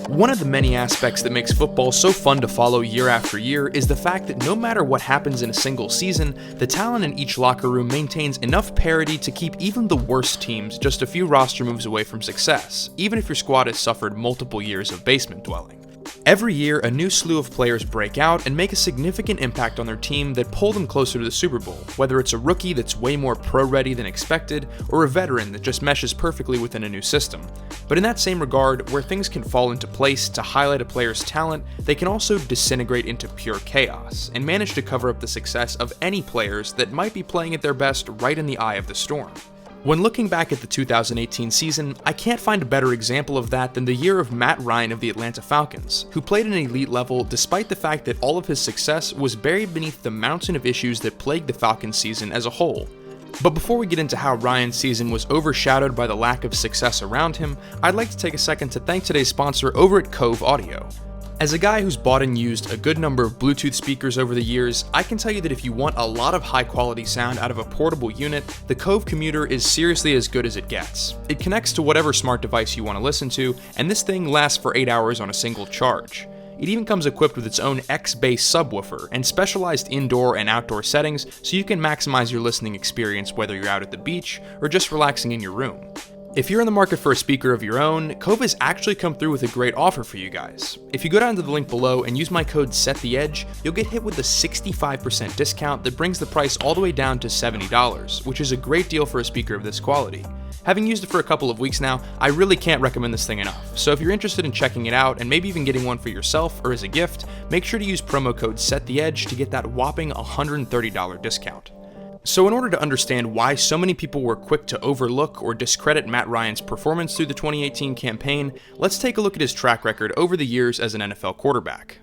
One of the many aspects that makes football so fun to follow year after year is the fact that no matter what happens in a single season, the talent in each locker room maintains enough parity to keep even the worst teams just a few roster moves away from success, even if your squad has suffered multiple years of basement dwelling. Every year, a new slew of players break out and make a significant impact on their team that pull them closer to the Super Bowl, whether it's a rookie that's way more pro-ready than expected, or a veteran that just meshes perfectly within a new system. But in that same regard, where things can fall into place to highlight a player's talent, they can also disintegrate into pure chaos, and manage to cover up the success of any players that might be playing at their best right in the eye of the storm. When looking back at the 2018 season, I can't find a better example of that than the year of Matt Ryan of the Atlanta Falcons, who played at an elite level despite the fact that all of his success was buried beneath the mountain of issues that plagued the Falcons season as a whole. But before we get into how Ryan's season was overshadowed by the lack of success around him, I'd like to take a second to thank today's sponsor over at Cove Audio. As a guy who's bought and used a good number of Bluetooth speakers over the years, I can tell you that if you want a lot of high quality sound out of a portable unit, the Cove Commuter is seriously as good as it gets. It connects to whatever smart device you want to listen to, and this thing lasts for 8 hours on a single charge. It even comes equipped with its own X-Bass subwoofer and specialized indoor and outdoor settings so you can maximize your listening experience whether you're out at the beach or just relaxing in your room. If you're in the market for a speaker of your own, Cove has actually come through with a great offer for you guys. If you go down to the link below and use my code SETTHEEDGE, you'll get hit with a 65% discount that brings the price all the way down to $70, which is a great deal for a speaker of this quality. Having used it for a couple of weeks now, I really can't recommend this thing enough, so if you're interested in checking it out and maybe even getting one for yourself or as a gift, make sure to use promo code SETTHEEDGE to get that whopping $130 discount. So in order to understand why so many people were quick to overlook or discredit Matt Ryan's performance through the 2018 campaign, let's take a look at his track record over the years as an NFL quarterback.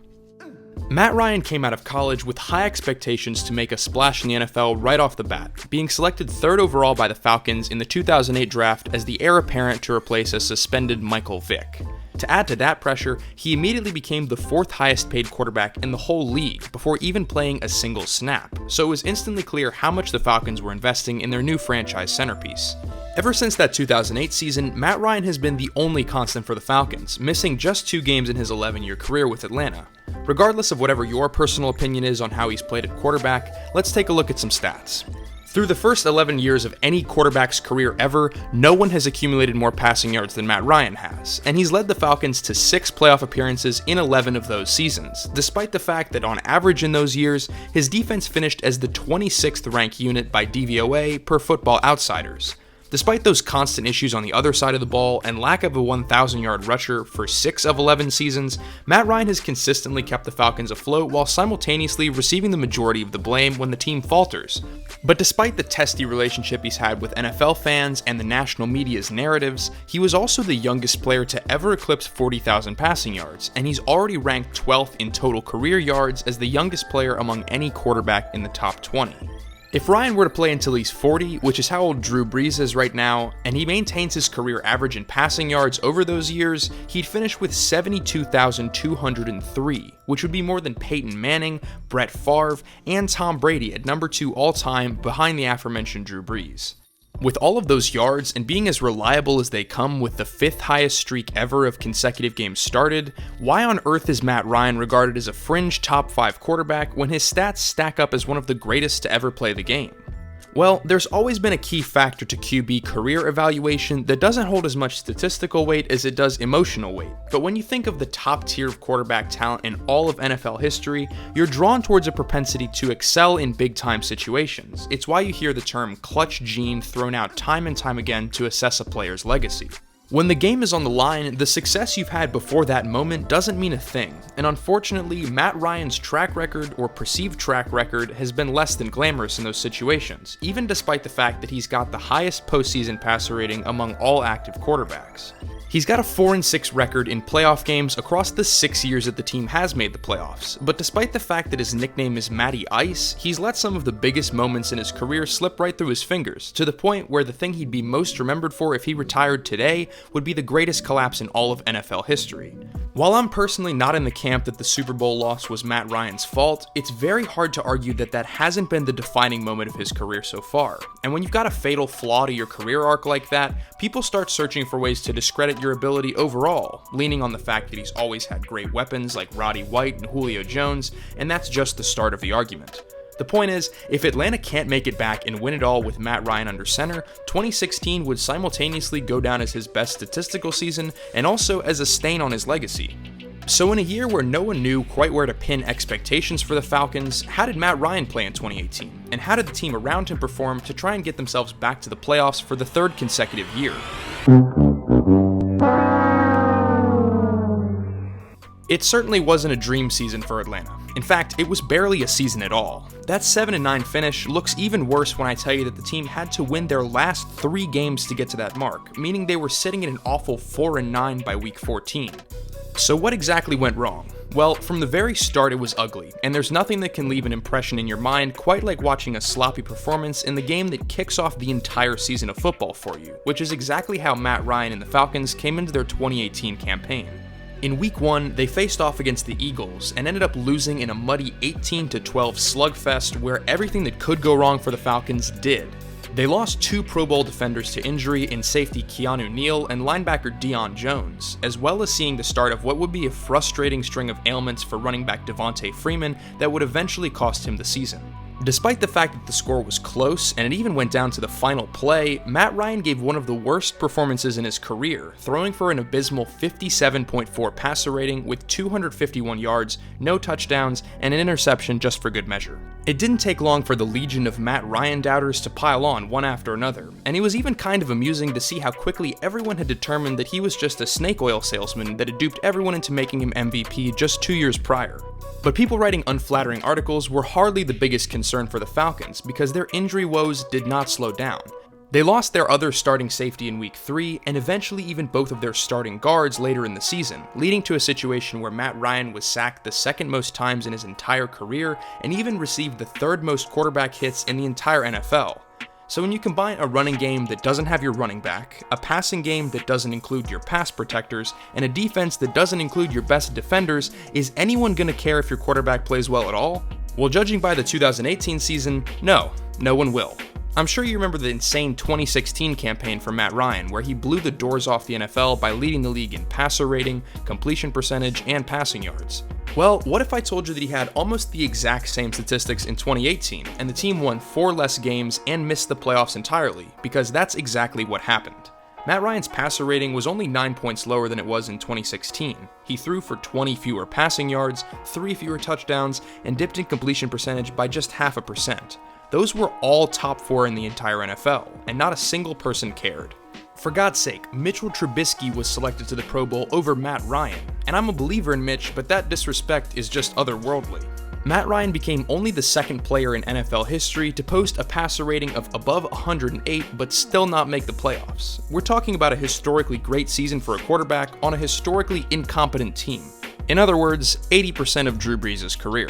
Matt Ryan came out of college with high expectations to make a splash in the NFL right off the bat, being selected 3rd overall by the Falcons in the 2008 draft as the heir apparent to replace a suspended Michael Vick. To add to that pressure, he immediately became the 4th highest paid quarterback in the whole league before even playing a single snap, so it was instantly clear how much the Falcons were investing in their new franchise centerpiece. Ever since that 2008 season, Matt Ryan has been the only constant for the Falcons, missing just 2 games in his 11-year career with Atlanta. Regardless of whatever your personal opinion is on how he's played at quarterback, let's take a look at some stats. Through the first 11 years of any quarterback's career ever, no one has accumulated more passing yards than Matt Ryan has, and he's led the Falcons to 6 playoff appearances in 11 of those seasons, despite the fact that on average in those years, his defense finished as the 26th ranked unit by DVOA per Football Outsiders. Despite those constant issues on the other side of the ball and lack of a 1,000-yard rusher for 6 of 11 seasons, Matt Ryan has consistently kept the Falcons afloat while simultaneously receiving the majority of the blame when the team falters. But despite the testy relationship he's had with NFL fans and the national media's narratives, he was also the youngest player to ever eclipse 40,000 passing yards, and he's already ranked 12th in total career yards as the youngest player among any quarterback in the top 20. If Ryan were to play until he's 40, which is how old Drew Brees is right now, and he maintains his career average in passing yards over those years, he'd finish with 72,203, which would be more than Peyton Manning, Brett Favre, and Tom Brady at number 2 all-time behind the aforementioned Drew Brees. With all of those yards and being as reliable as they come with the 5th highest streak ever of consecutive games started, why on earth is Matt Ryan regarded as a fringe top 5 quarterback when his stats stack up as one of the greatest to ever play the game? Well, there's always been a key factor to QB career evaluation that doesn't hold as much statistical weight as it does emotional weight, but when you think of the top tier of quarterback talent in all of NFL history, you're drawn towards a propensity to excel in big time situations. It's why you hear the term clutch gene thrown out time and time again to assess a player's legacy. When the game is on the line, the success you've had before that moment doesn't mean a thing, and unfortunately, Matt Ryan's track record or perceived track record has been less than glamorous in those situations, even despite the fact that he's got the highest postseason passer rating among all active quarterbacks. He's got a 4-6 record in playoff games across the 6 years that the team has made the playoffs, but despite the fact that his nickname is Matty Ice, he's let some of the biggest moments in his career slip right through his fingers, to the point where the thing he'd be most remembered for if he retired today would be the greatest collapse in all of NFL history. While I'm personally not in the camp that the Super Bowl loss was Matt Ryan's fault, it's very hard to argue that that hasn't been the defining moment of his career so far. And when you've got a fatal flaw to your career arc like that, people start searching for ways to discredit your ability overall, leaning on the fact that he's always had great weapons like Roddy White and Julio Jones, and that's just the start of the argument. The point is, if Atlanta can't make it back and win it all with Matt Ryan under center, 2016 would simultaneously go down as his best statistical season and also as a stain on his legacy. So in a year where no one knew quite where to pin expectations for the Falcons, how did Matt Ryan play in 2018? And how did the team around him perform to try and get themselves back to the playoffs for the third consecutive year? It certainly wasn't a dream season for Atlanta. In fact, it was barely a season at all. That 7-9 finish looks even worse when I tell you that the team had to win their last 3 games to get to that mark, meaning they were sitting at an awful 4-9 by week 14. So what exactly went wrong? Well, from the very start it was ugly, and there's nothing that can leave an impression in your mind quite like watching a sloppy performance in the game that kicks off the entire season of football for you, which is exactly how Matt Ryan and the Falcons came into their 2018 campaign. In week 1, they faced off against the Eagles and ended up losing in a muddy 18-12 slugfest where everything that could go wrong for the Falcons did. They lost 2 Pro Bowl defenders to injury in safety Keanu Neal and linebacker Deion Jones, as well as seeing the start of what would be a frustrating string of ailments for running back Devontae Freeman that would eventually cost him the season. Despite the fact that the score was close and it even went down to the final play, Matt Ryan gave one of the worst performances in his career, throwing for an abysmal 57.4 passer rating with 251 yards, no touchdowns, and an interception just for good measure. It didn't take long for the legion of Matt Ryan doubters to pile on one after another, and it was even kind of amusing to see how quickly everyone had determined that he was just a snake oil salesman that had duped everyone into making him MVP just 2 years prior. But people writing unflattering articles were hardly the biggest concern for the Falcons because their injury woes did not slow down. They lost their other starting safety in week 3 and eventually even both of their starting guards later in the season, leading to a situation where Matt Ryan was sacked the second most times in his entire career and even received the 3rd most quarterback hits in the entire NFL. So when you combine a running game that doesn't have your running back, a passing game that doesn't include your pass protectors, and a defense that doesn't include your best defenders, is anyone going to care if your quarterback plays well at all? Well, judging by the 2018 season, no one will. I'm sure you remember the insane 2016 campaign for Matt Ryan, where he blew the doors off the NFL by leading the league in passer rating, completion percentage, and passing yards. Well, what if I told you that he had almost the exact same statistics in 2018, and the team won 4 less games and missed the playoffs entirely, because that's exactly what happened. Matt Ryan's passer rating was only 9 points lower than it was in 2016. He threw for 20 fewer passing yards, 3 fewer touchdowns, and dipped in completion percentage by just 0.5%. Those were all top 4 in the entire NFL, and not a single person cared. For God's sake, Mitchell Trubisky was selected to the Pro Bowl over Matt Ryan, and I'm a believer in Mitch, but that disrespect is just otherworldly. Matt Ryan became only the 2nd player in NFL history to post a passer rating of above 108 but still not make the playoffs. We're talking about a historically great season for a quarterback on a historically incompetent team. In other words, 80% of Drew Brees' career.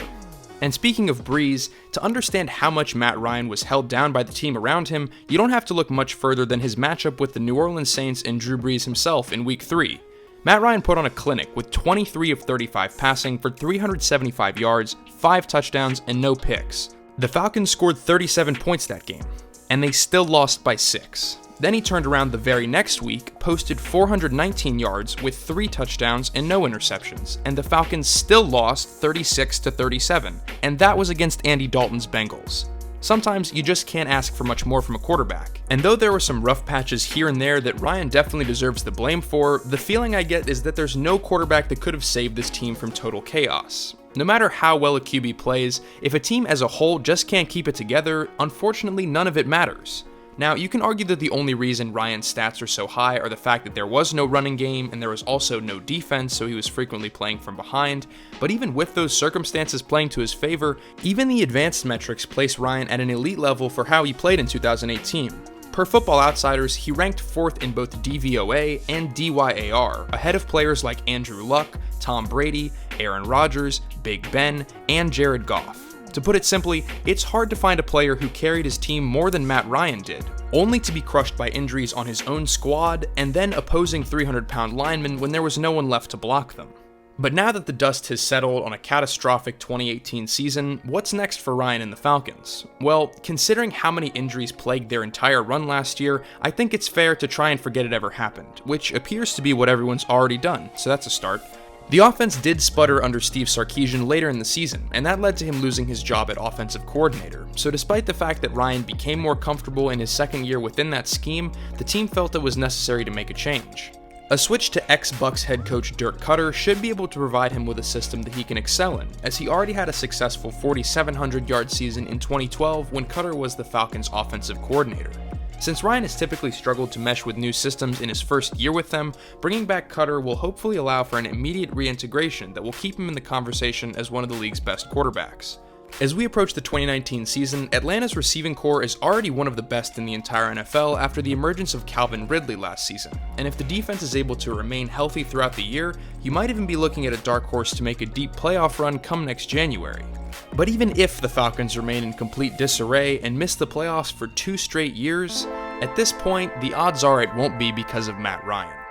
And speaking of Brees, to understand how much Matt Ryan was held down by the team around him, you don't have to look much further than his matchup with the New Orleans Saints and Drew Brees himself in week 3. Matt Ryan put on a clinic with 23 of 35 passing for 375 yards, 5 touchdowns, and no picks. The Falcons scored 37 points that game, and they still lost by 6. Then he turned around the very next week, posted 419 yards with 3 touchdowns and no interceptions, and the Falcons still lost 36-37, and that was against Andy Dalton's Bengals. Sometimes you just can't ask for much more from a quarterback. And though there were some rough patches here and there that Ryan definitely deserves the blame for, the feeling I get is that there's no quarterback that could have saved this team from total chaos. No matter how well a QB plays, if a team as a whole just can't keep it together, unfortunately none of it matters. Now, you can argue that the only reason Ryan's stats are so high are the fact that there was no running game and there was also no defense, so he was frequently playing from behind. But even with those circumstances playing to his favor, even the advanced metrics place Ryan at an elite level for how he played in 2018. Per Football Outsiders, he ranked 4th in both DVOA and DYAR, ahead of players like Andrew Luck, Tom Brady, Aaron Rodgers, Big Ben, and Jared Goff. To put it simply, it's hard to find a player who carried his team more than Matt Ryan did, only to be crushed by injuries on his own squad and then opposing 300-pound linemen when there was no one left to block them. But now that the dust has settled on a catastrophic 2018 season, what's next for Ryan and the Falcons? Well, considering how many injuries plagued their entire run last year, I think it's fair to try and forget it ever happened, which appears to be what everyone's already done, so that's a start. The offense did sputter under Steve Sarkisian later in the season, and that led to him losing his job at offensive coordinator, so despite the fact that Ryan became more comfortable in his second year within that scheme, the team felt it was necessary to make a change. A switch to ex-Bucs head coach Dirk Cutter should be able to provide him with a system that he can excel in, as he already had a successful 4,700-yard season in 2012 when Cutter was the Falcons' offensive coordinator. Since Ryan has typically struggled to mesh with new systems in his first year with them, bringing back Cutter will hopefully allow for an immediate reintegration that will keep him in the conversation as one of the league's best quarterbacks. As we approach the 2019 season, Atlanta's receiving core is already one of the best in the entire NFL after the emergence of Calvin Ridley last season, and if the defense is able to remain healthy throughout the year, you might even be looking at a dark horse to make a deep playoff run come next January. But even if the Falcons remain in complete disarray and miss the playoffs for 2 straight years, at this point, the odds are it won't be because of Matt Ryan.